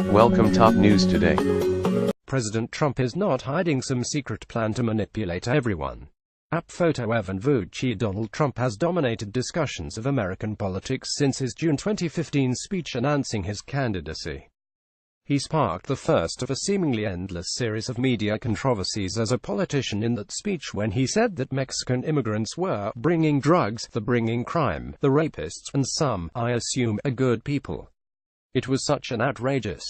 Welcome top news today. President Trump is not hiding some secret plan to manipulate everyone. App photo Evan Vucci. Donald Trump has dominated discussions of American politics since his June 2015 speech announcing his candidacy. He sparked the first of a seemingly endless series of media controversies as a politician in that speech when he said that Mexican immigrants were bringing drugs, bringing crime, the rapists, and some, I assume, are good people. It was such an outrageous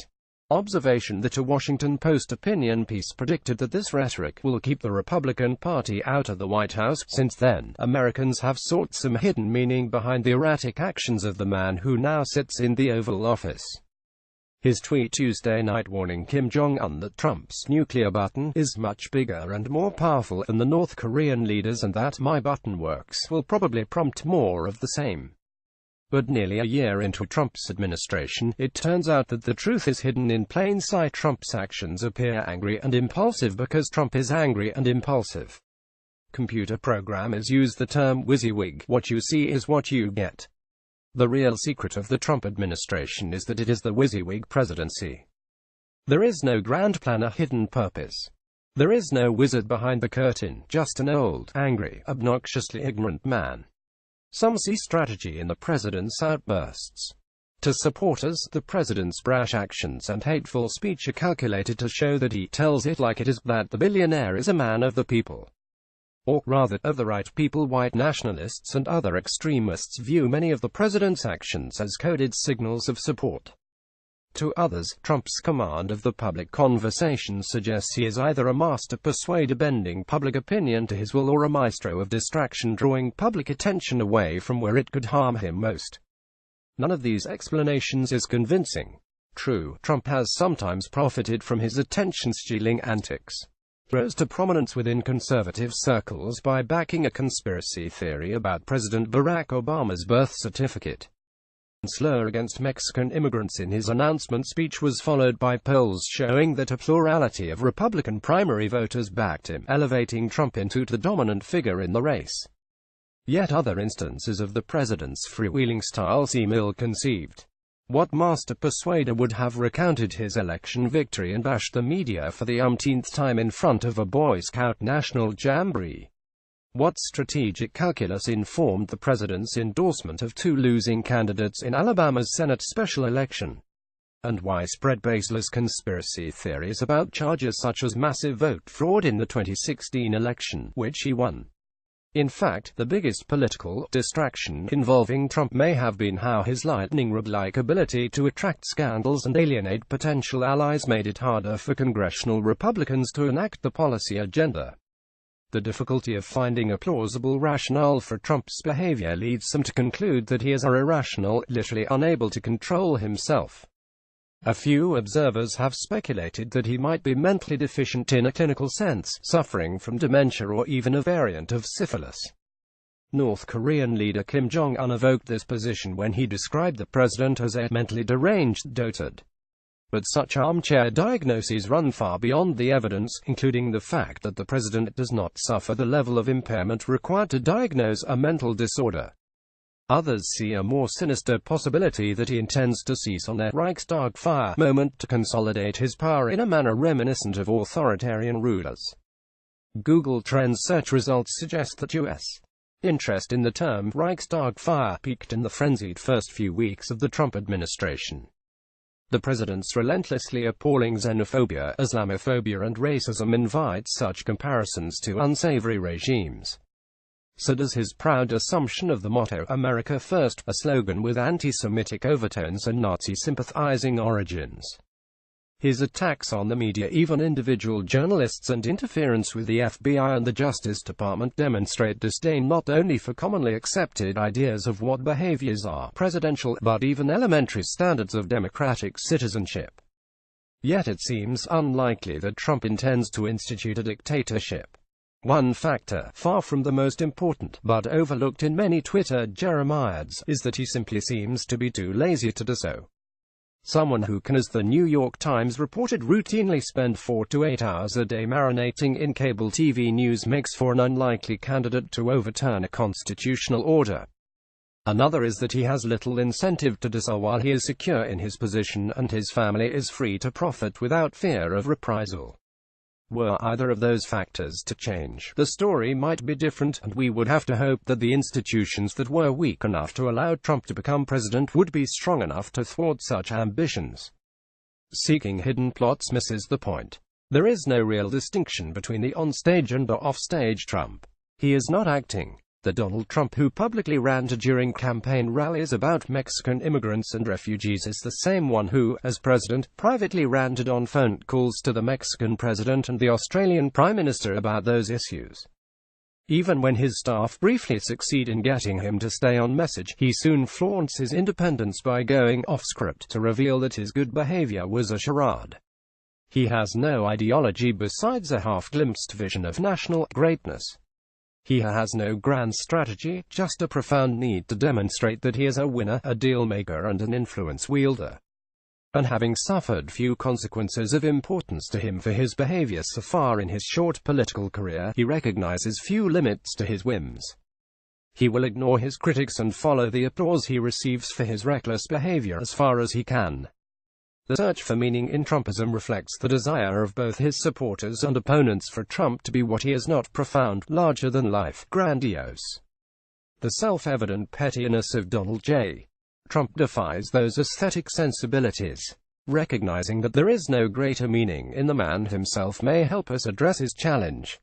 observation that a Washington Post opinion piece predicted that this rhetoric will keep the Republican Party out of the White House. Since then, Americans have sought some hidden meaning behind the erratic actions of the man who now sits in the Oval Office. His tweet Tuesday night warning Kim Jong-un that Trump's nuclear button is much bigger and more powerful than the North Korean leaders and that my button works will probably prompt more of the same. But nearly a year into Trump's administration, it turns out that the truth is hidden in plain sight. Trump's actions appear angry and impulsive because Trump is angry and impulsive. Computer programmers use the term WYSIWYG. What you see is what you get. The real secret of the Trump administration is that it is the WYSIWYG presidency. There is no grand plan or hidden purpose. There is no wizard behind the curtain, just an old, angry, obnoxiously ignorant man. Some see strategy in the president's outbursts. To supporters, the president's brash actions and hateful speech are calculated to show that he tells it like it is, that the billionaire is a man of the people. Or, rather, of the right people. White nationalists and other extremists view many of the president's actions as coded signals of support. To others, Trump's command of the public conversation suggests he is either a master persuader bending public opinion to his will or a maestro of distraction drawing public attention away from where it could harm him most. None of these explanations is convincing. True, Trump has sometimes profited from his attention-stealing antics. Rose to prominence within conservative circles by backing a conspiracy theory about President Barack Obama's birth certificate. The slur against Mexican immigrants in his announcement speech was followed by polls showing that a plurality of Republican primary voters backed him, elevating Trump into the dominant figure in the race. Yet other instances of the president's freewheeling style seem ill-conceived. What master persuader would have recounted his election victory and bashed the media for the umpteenth time in front of a Boy Scout national jamboree? What strategic calculus informed the president's endorsement of two losing candidates in Alabama's Senate special election? And why spread baseless conspiracy theories about charges such as massive vote fraud in the 2016 election, which he won? In fact, the biggest political distraction involving Trump may have been how his lightning rod-like ability to attract scandals and alienate potential allies made it harder for congressional Republicans to enact the policy agenda. The difficulty of finding a plausible rationale for Trump's behavior leads some to conclude that he is irrational, literally unable to control himself. A few observers have speculated that he might be mentally deficient in a clinical sense, suffering from dementia or even a variant of syphilis. North Korean leader Kim Jong-un evoked this position when he described the president as a mentally deranged dotard. But such armchair diagnoses run far beyond the evidence, including the fact that the president does not suffer the level of impairment required to diagnose a mental disorder. Others see a more sinister possibility that he intends to seize on a Reichstag fire moment to consolidate his power in a manner reminiscent of authoritarian rulers. Google Trends search results suggest that U.S. interest in the term Reichstag fire peaked in the frenzied first few weeks of the Trump administration. The president's relentlessly appalling xenophobia, Islamophobia and racism invite such comparisons to unsavory regimes. So does his proud assumption of the motto, America First, a slogan with anti-Semitic overtones and Nazi-sympathizing origins. His attacks on the media, even individual journalists, and interference with the FBI and the Justice Department demonstrate disdain not only for commonly accepted ideas of what behaviors are presidential, but even elementary standards of democratic citizenship. Yet it seems unlikely that Trump intends to institute a dictatorship. One factor, far from the most important, but overlooked in many Twitter jeremiads, is that he simply seems to be too lazy to do so. Someone who can, as the New York Times reported, routinely spend 4 to 8 hours a day marinating in cable TV news makes for an unlikely candidate to overturn a constitutional order. Another is that he has little incentive to do so while he is secure in his position and his family is free to profit without fear of reprisal. Were either of those factors to change, the story might be different, and we would have to hope that the institutions that were weak enough to allow Trump to become president would be strong enough to thwart such ambitions. Seeking hidden plots misses the point. There is no real distinction between the onstage and the offstage Trump. He is not acting. The Donald Trump who publicly ranted during campaign rallies about Mexican immigrants and refugees is the same one who, as president, privately ranted on phone calls to the Mexican president and the Australian Prime Minister about those issues. Even when his staff briefly succeed in getting him to stay on message, he soon flaunts his independence by going off-script to reveal that his good behavior was a charade. He has no ideology besides a half-glimpsed vision of national greatness. He has no grand strategy, just a profound need to demonstrate that he is a winner, a deal-maker and an influence wielder. And having suffered few consequences of importance to him for his behavior so far in his short political career, he recognizes few limits to his whims. He will ignore his critics and follow the applause he receives for his reckless behavior as far as he can. The search for meaning in Trumpism reflects the desire of both his supporters and opponents for Trump to be what he is, not profound, larger-than-life, grandiose. The self-evident pettiness of Donald J. Trump defies those aesthetic sensibilities. Recognizing that there is no greater meaning in the man himself may help us address his challenge.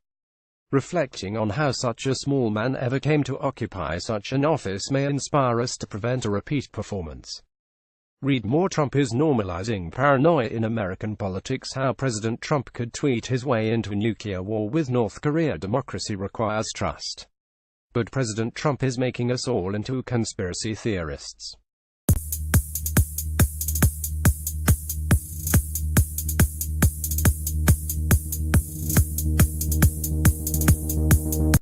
Reflecting on how such a small man ever came to occupy such an office may inspire us to prevent a repeat performance. Read more. Trump is normalizing paranoia in American politics. How President Trump could tweet his way into nuclear war with North Korea. Democracy requires trust. But President Trump is making us all into conspiracy theorists.